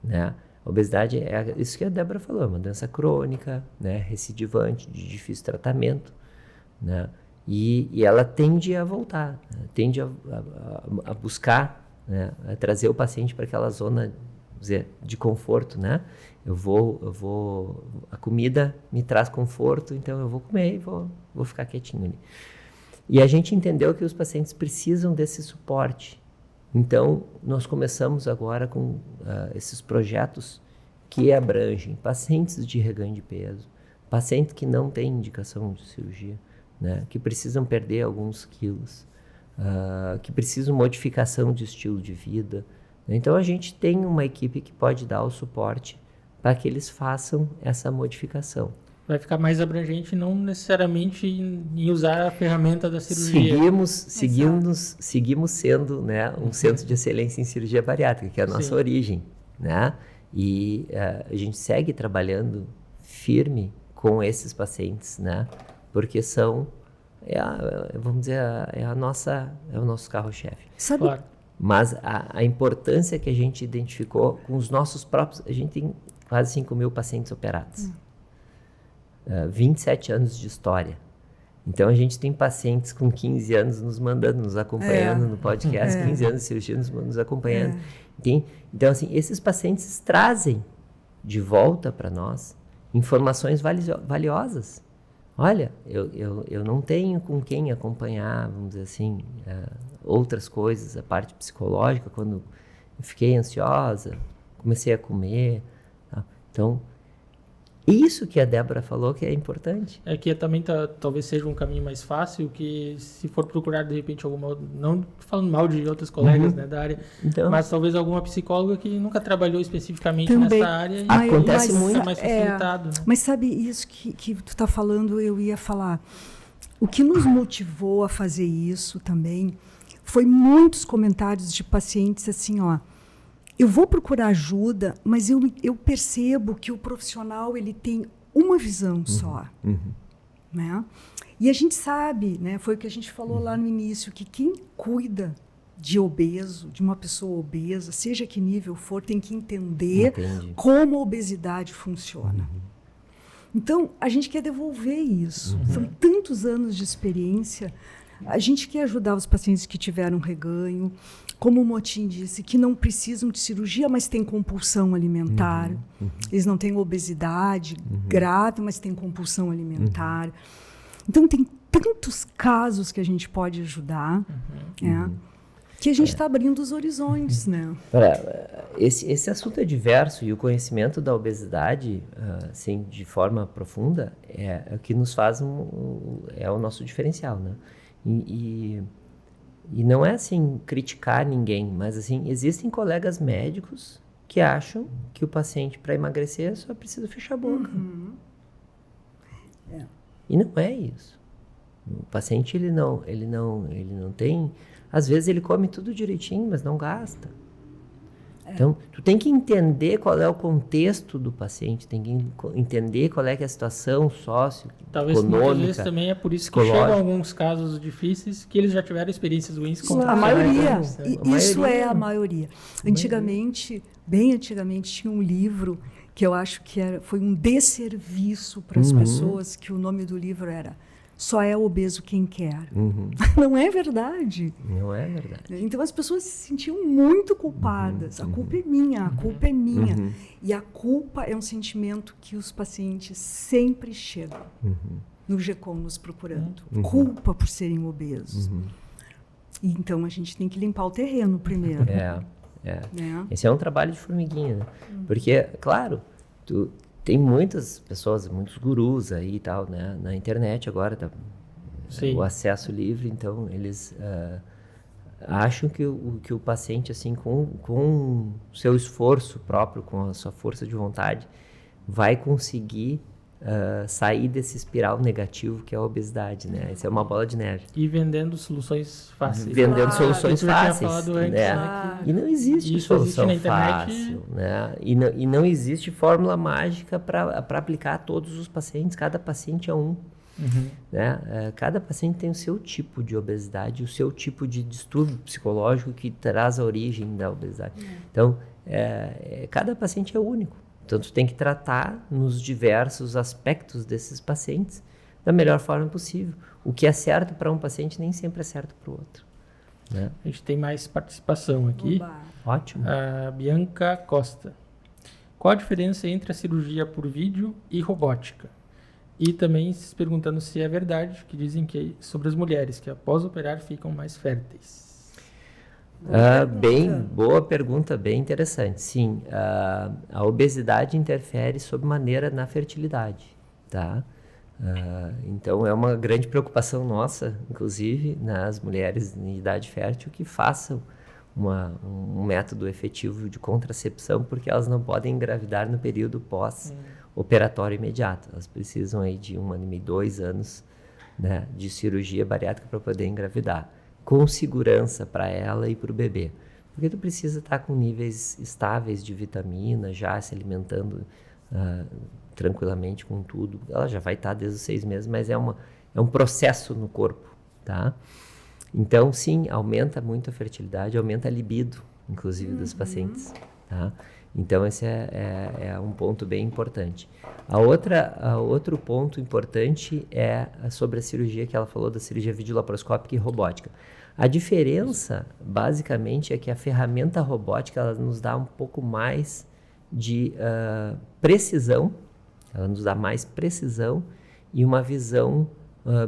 né? A obesidade é isso que a Débora falou, é uma doença crônica, né? Recidivante, de difícil tratamento, né? E ela tende a voltar, né? Tende a buscar, né? A trazer o paciente para aquela zona, vamos dizer, de conforto, né? A comida me traz conforto, então eu vou comer e vou ficar quietinho ali. E a gente entendeu que os pacientes precisam desse suporte. Então, nós começamos agora com esses projetos que abrangem pacientes de reganho de peso, pacientes que não têm indicação de cirurgia, né, que precisam perder alguns quilos, que precisam de modificação de estilo de vida. Então, a gente tem uma equipe que pode dar o suporte para que eles façam essa modificação. Vai ficar mais abrangente, não necessariamente em usar a ferramenta da cirurgia. Seguimos sendo, né, um centro de excelência em cirurgia bariátrica, que é a nossa origem, né? E a gente segue trabalhando firme com esses pacientes, né? Porque são, vamos dizer, é o nosso carro-chefe. Sabe? Claro. Mas a importância que a gente identificou com os nossos próprios... A gente tem quase 5.000 pacientes operados. 27 anos de história. Então, a gente tem pacientes com 15 anos nos mandando, nos acompanhando no podcast, 15 anos de cirurgia nos acompanhando. Então, assim, esses pacientes trazem de volta para nós informações valiosas. Olha, eu não tenho com quem acompanhar, vamos dizer assim, outras coisas, a parte psicológica, quando eu fiquei ansiosa, comecei a comer. Tá? Então, isso que a Débora falou que é importante. É que também talvez seja um caminho mais fácil, que se for procurar de repente alguma, não falando mal de outros colegas, né, da área, então, mas talvez alguma psicóloga que nunca trabalhou especificamente também, nessa área, acontece muito, é mais facilitado. Mas sabe isso que tu está falando, eu ia falar. O que nos motivou a fazer isso também foi muitos comentários de pacientes assim, ó, eu vou procurar ajuda, mas eu percebo que o profissional ele tem uma visão só. Né? E a gente sabe, né, foi o que a gente falou lá no início, que quem cuida de obeso, de uma pessoa obesa, seja que nível for, tem que entender como a obesidade funciona. Então, a gente quer devolver isso. São tantos anos de experiência. A gente quer ajudar os pacientes que tiveram reganho, como o Motim disse, que não precisam de cirurgia, mas têm compulsão alimentar. Eles não têm obesidade grave, mas têm compulsão alimentar. Então, tem tantos casos que a gente pode ajudar, né? Que a gente está abrindo os horizontes, né? Esse assunto é diverso e o conhecimento da obesidade, assim, de forma profunda, é o que nos faz é o nosso diferencial, né? E não é assim criticar ninguém, mas assim existem colegas médicos que acham que o paciente para emagrecer só precisa fechar a boca. E não é isso. O paciente ele não tem, às vezes ele come tudo direitinho, mas não gasta. Então, tu tem que entender qual é o contexto do paciente, tem que entender qual é que é a situação socioeconômica. Talvez muitas vezes também é por isso que chegam alguns casos difíceis que eles já tiveram experiências ruins com a maioria. Isso é a maioria. Antigamente, bem antigamente, tinha um livro que eu acho que foi um desserviço para as pessoas, que o nome do livro era Só é obeso quem quer. Não é verdade. Não é verdade. Então as pessoas se sentiam muito culpadas. A culpa é minha, a culpa é minha. E a culpa é um sentimento que os pacientes sempre chegam no GECOM nos procurando. Culpa por serem obesos. E então a gente tem que limpar o terreno primeiro. Esse é um trabalho de formiguinha, né? Porque, claro, tem muitas pessoas, muitos gurus aí e tal, né? Na internet agora, o acesso livre, então eles acham que o paciente, assim, com o seu esforço próprio, com a sua força de vontade, vai conseguir sair desse espiral negativo que é a obesidade, né? Isso é uma bola de neve. E vendendo soluções fáceis. Vendendo soluções fáceis, antes, né? E não existe solução fácil, né? E não existe fórmula mágica para aplicar a todos os pacientes. Cada paciente é um. Né? Cada paciente tem o seu tipo de obesidade, o seu tipo de distúrbio psicológico que traz a origem da obesidade. Então, cada paciente é único. Então, tu tem que tratar nos diversos aspectos desses pacientes da melhor forma possível. O que é certo para um paciente nem sempre é certo para o outro. Né? A gente tem mais participação aqui. Oba. Ótimo. A Bianca Costa. Qual a diferença entre a cirurgia por vídeo e robótica? E também se perguntando se é verdade que dizem que sobre as mulheres que após operar ficam mais férteis. Boa pergunta, bem interessante. Sim, a obesidade interfere sobremaneira na fertilidade, tá? Então é uma grande preocupação nossa, inclusive, nas mulheres em idade fértil que façam um método efetivo de contracepção, porque elas não podem engravidar no período pós-operatório imediato. Elas precisam aí de 1 ano e meio, 2 anos, né, de cirurgia bariátrica para poder engravidar, com segurança para ela e para o bebê. Porque tu precisa estar com níveis estáveis de vitamina, já se alimentando tranquilamente com tudo. Ela já vai estar desde os 6 meses, mas é um processo no corpo, tá? Então, sim, aumenta muito a fertilidade, aumenta a libido, inclusive, dos pacientes, tá? Então, esse é um ponto bem importante. Outro ponto importante é sobre a cirurgia que ela falou, da cirurgia videolaparoscópica e robótica. A diferença, basicamente, é que a ferramenta robótica ela nos dá um pouco mais de precisão, ela nos dá mais precisão e uma visão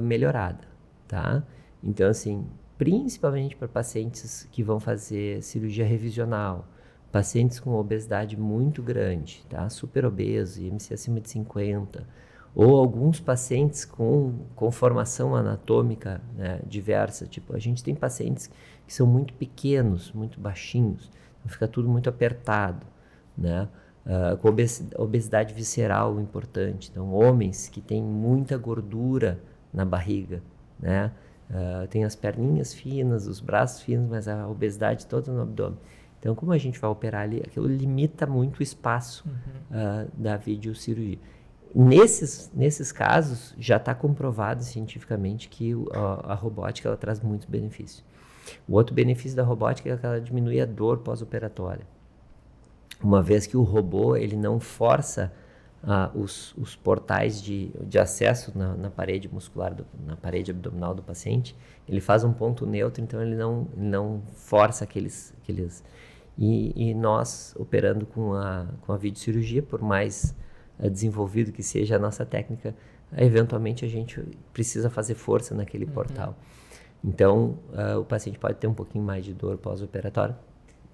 melhorada, tá? Então, assim, principalmente para pacientes que vão fazer cirurgia revisional, pacientes com obesidade muito grande, tá? Super obeso, IMC acima de 50, ou alguns pacientes com formação anatômica, né, diversa. Tipo, a gente tem pacientes que são muito pequenos, muito baixinhos, então fica tudo muito apertado, né? Com obesidade visceral importante. Então, homens que têm muita gordura na barriga, né? Tem as perninhas finas, os braços finos, mas a obesidade toda no abdômen. Então, como a gente vai operar ali, aquilo limita muito o espaço da videocirurgia. Nesses casos, já está comprovado cientificamente que a robótica ela traz muitos benefícios. O outro benefício da robótica é que ela diminui a dor pós-operatória. Uma vez que o robô ele não força os portais de acesso na parede muscular, na parede abdominal do paciente, ele faz um ponto neutro, então ele não força aqueles e nós, operando com a videocirurgia, por mais desenvolvido que seja a nossa técnica, eventualmente a gente precisa fazer força naquele portal. Então, o paciente pode ter um pouquinho mais de dor pós-operatória,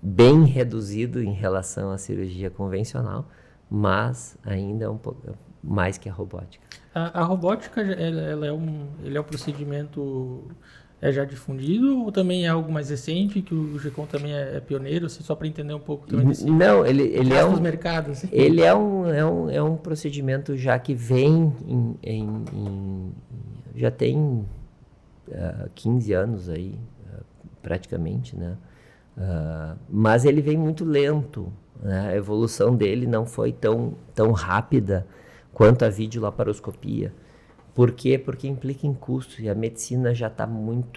bem reduzido em relação à cirurgia convencional, mas ainda é um pouco mais que a robótica. A robótica, ele é um procedimento já difundido ou também é algo mais recente, que o GECOM também é pioneiro, assim, só para entender um pouco também desse... Não, ele é um... mercados, assim. Ele é um procedimento já que vem já tem 15 anos aí, praticamente, né? Mas ele vem muito lento, né? A evolução dele não foi tão rápida quanto a videolaparoscopia. Por quê? Porque implica em custo e a medicina já está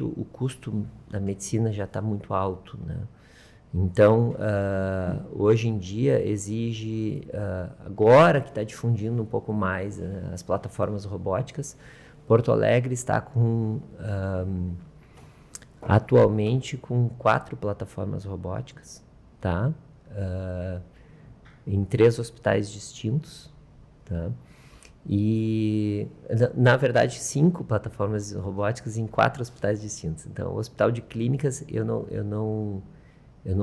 o custo da medicina já está muito alto, né? Então, hoje em dia exige, agora que está difundindo um pouco mais as plataformas robóticas, Porto Alegre está atualmente com 4 plataformas robóticas, tá? Em 3 hospitais distintos, tá? E, na verdade, 5 plataformas robóticas em 4 hospitais distintos. Então, o Hospital de Clínicas, eu não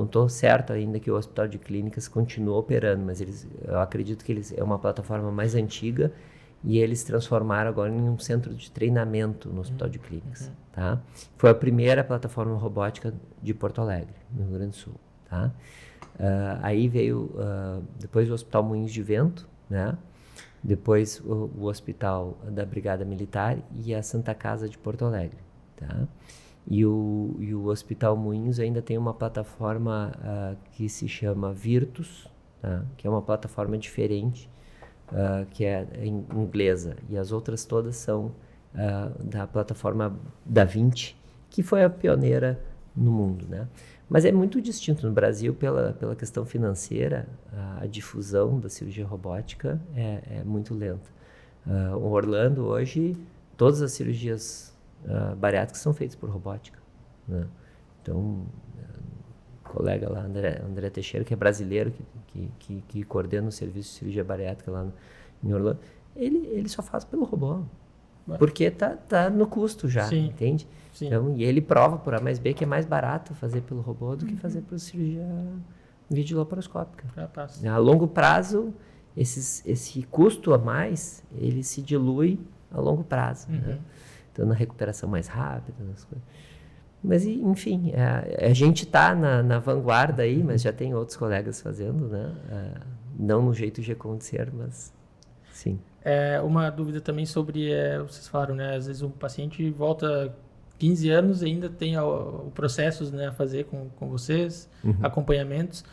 estou certo ainda que o Hospital de Clínicas continua operando, mas eu acredito que é uma plataforma mais antiga e eles transformaram agora em um centro de treinamento no Hospital de Clínicas, tá? Foi a primeira plataforma robótica de Porto Alegre, no Rio Grande do Sul, tá? Aí veio depois o Hospital Moinhos de Vento, né? Depois o Hospital da Brigada Militar e a Santa Casa de Porto Alegre, tá? E o Hospital Moinhos ainda tem uma plataforma que se chama Virtus, tá? Que é uma plataforma diferente, que é inglesa. E as outras todas são da plataforma Da Vinci, que foi a pioneira no mundo, né? Mas é muito distinto no Brasil pela questão financeira, a difusão da cirurgia robótica é muito lenta. O Orlando hoje, todas as cirurgias bariátricas são feitas por robótica, né? Então, o colega lá, André Teixeira, que é brasileiro, que coordena o serviço de cirurgia bariátrica lá em Orlando, ele só faz pelo robô, porque tá no custo já, sim, entende? Sim. Então, e ele prova por A mais B que é mais barato fazer pelo robô do que fazer por cirurgia videolaparoscópica. A longo prazo, esse custo a mais, ele se dilui a longo prazo, né? Então, na recuperação mais rápida, nas coisas. Mas, enfim, a gente está na vanguarda aí, mas já tem outros colegas fazendo, né? Não no jeito GECOM de ser, mas sim. Uma dúvida também sobre, vocês falaram, né? Às vezes o paciente volta 15 anos e ainda tem o processos, né, a fazer com vocês, acompanhamentos.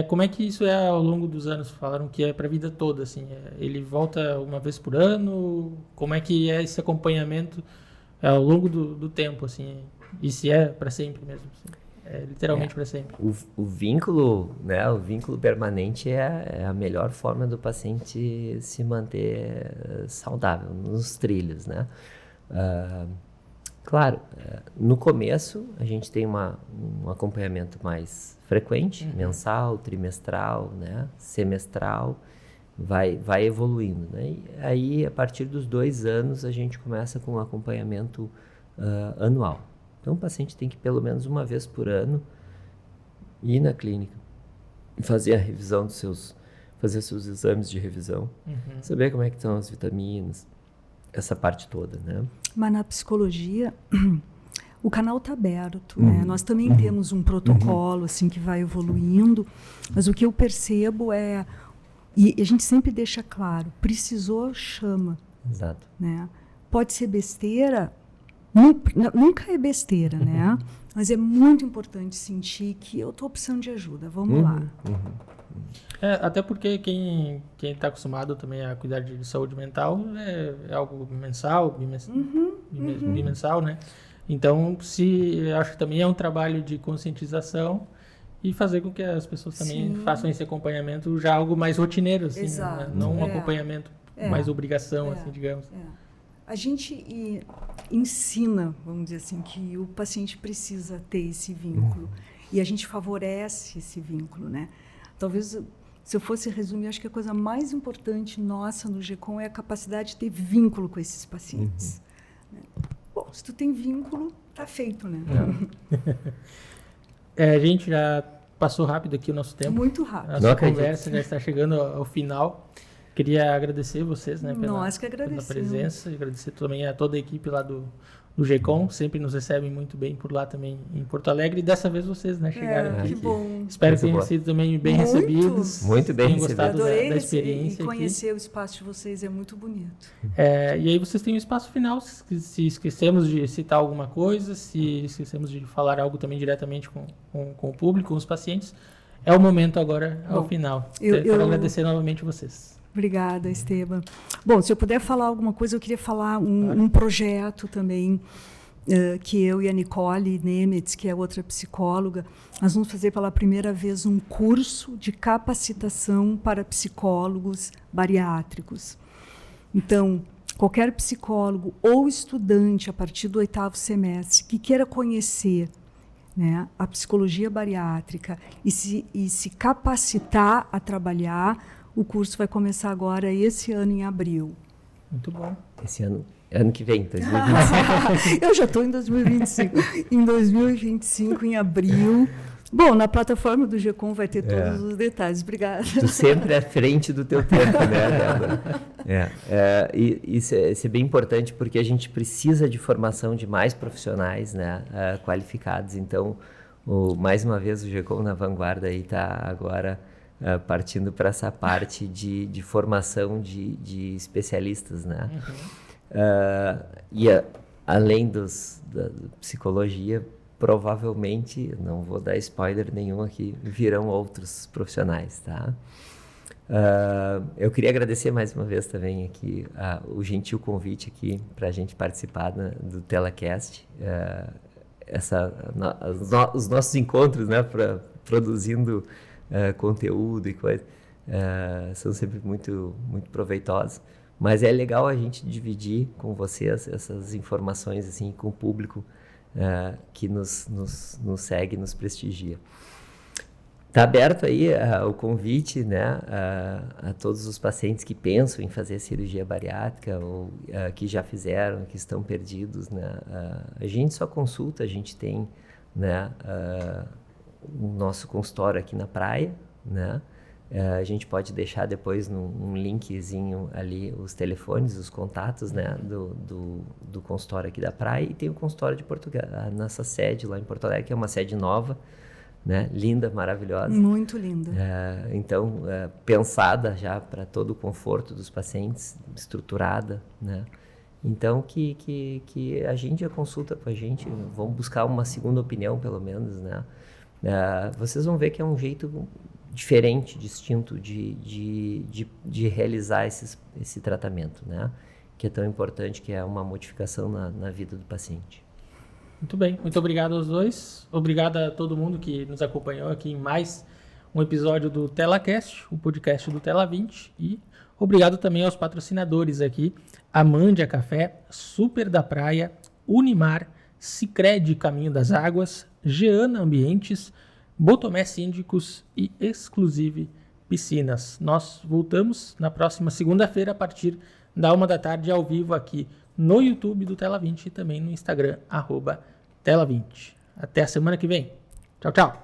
Como é que isso é ao longo dos anos? Falaram que é para a vida toda, assim. Ele volta uma vez por ano? Como é que é esse acompanhamento ao longo do tempo, assim? E se é para sempre mesmo? Assim? Literalmente para sempre. O vínculo, né? O vínculo permanente é a melhor forma do paciente se manter saudável nos trilhos, né? Claro, no começo a gente tem um acompanhamento mais frequente, mensal, trimestral, né? Semestral, vai evoluindo, né? E aí, a partir dos 2 anos, a gente começa com um acompanhamento anual. Então, o paciente tem que, pelo menos uma vez por ano, ir na clínica, fazer a revisão fazer seus exames de revisão, saber como é que estão as vitaminas, essa parte toda, né? Mas na psicologia, o canal está aberto, né? Nós também temos um protocolo, assim, que vai evoluindo, mas o que eu percebo e a gente sempre deixa claro, precisou, chama. Exato. Né? Pode ser besteira, nunca é besteira, né? Mas é muito importante sentir que eu estou precisando de ajuda, vamos lá. Até porque quem está acostumado também a cuidar de saúde mental é algo mensal, bimensal, né? Então, acho que também é um trabalho de conscientização e fazer com que as pessoas também façam esse acompanhamento já algo mais rotineiro, assim, né? Não um acompanhamento mais obrigação, assim, digamos. A gente ensina, vamos dizer assim, que o paciente precisa ter esse vínculo e a gente favorece esse vínculo, né? Talvez se eu fosse resumir, acho que a coisa mais importante nossa no GECOM é a capacidade de ter vínculo com esses pacientes. Bom, se tu tem vínculo, tá feito, né? A gente já passou rápido aqui o nosso tempo. Muito rápido. A nossa conversa já está chegando ao final. Queria agradecer vocês, né, pela presença, e agradecer também a toda a equipe lá do GECOM, sempre nos recebem muito bem por lá também em Porto Alegre, e dessa vez vocês, né, chegaram aqui. Que bom. Espero que tenham sido também bem recebidos. Muito bem recebidos. Gostado da experiência e conhecer aqui. o espaço de vocês é muito bonito. E aí vocês têm um espaço final, se esquecemos de citar alguma coisa, se esquecemos de falar algo também diretamente com o público, com os pacientes, é o momento agora, ao final. Quero agradecer novamente vocês. Obrigada, Esteban. Bom, se eu puder falar alguma coisa, eu queria falar um projeto também, que eu e a Nicole Nemetz, que é outra psicóloga, nós vamos fazer pela primeira vez um curso de capacitação para psicólogos bariátricos. Então, qualquer psicólogo ou estudante a partir do 8º semestre que queira conhecer, né, a psicologia bariátrica e se capacitar a trabalhar, o curso vai começar agora esse ano em abril. Muito bom. Esse ano que vem, 2025. Eu já estou em 2025. Em 2025, em abril. Bom, na plataforma do GECOM vai ter todos os detalhes. Obrigada. Tu sempre à frente do teu tempo, né, Débora? E isso é bem importante porque a gente precisa de formação de mais profissionais, né, qualificados. Então, mais uma vez, o GECOM na vanguarda aí está agora partindo para essa parte de formação de especialistas, né? Além da psicologia, provavelmente, não vou dar spoiler nenhum aqui, virão outros profissionais, tá? Eu queria agradecer mais uma vez também aqui o gentil convite aqui para a gente participar do TelaCast, os nossos encontros, né, produzindo conteúdo e coisa, são sempre muito, muito proveitosos, mas é legal a gente dividir com vocês essas informações assim, com o público que nos segue, nos prestigia. Está aberto aí o convite, né, a todos os pacientes que pensam em fazer cirurgia bariátrica ou que já fizeram, que estão perdidos, né? A gente só consulta, a gente tem, né, o nosso consultório aqui na praia, né? A gente pode deixar depois num linkzinho ali os telefones, os contatos, né, do consultório aqui da praia, e tem o consultório de Portugal, a nossa sede lá em Porto Alegre, que é uma sede nova, né, linda, maravilhosa. Muito linda. Então, pensada já para todo o conforto dos pacientes, estruturada, né? Então, que a gente já consulta com a gente, vamos buscar uma segunda opinião, pelo menos, né? Vocês vão ver que é um jeito diferente, distinto de realizar esse tratamento, né? Que é tão importante, que é uma modificação na vida do paciente. Muito bem, muito obrigado aos dois. Obrigado a todo mundo que nos acompanhou aqui em mais um episódio do TelaCast, o podcast do Tela 20. E obrigado também aos patrocinadores aqui, Amandia Café, Super da Praia, Unimar, Sicredi Caminho das Águas, Geana Ambientes, Botomé Síndicos e Exclusive Piscinas. Nós voltamos na próxima segunda-feira a partir da 13h ao vivo aqui no YouTube do Tela 20 e também no Instagram, @Tela20. Até a semana que vem. Tchau, tchau.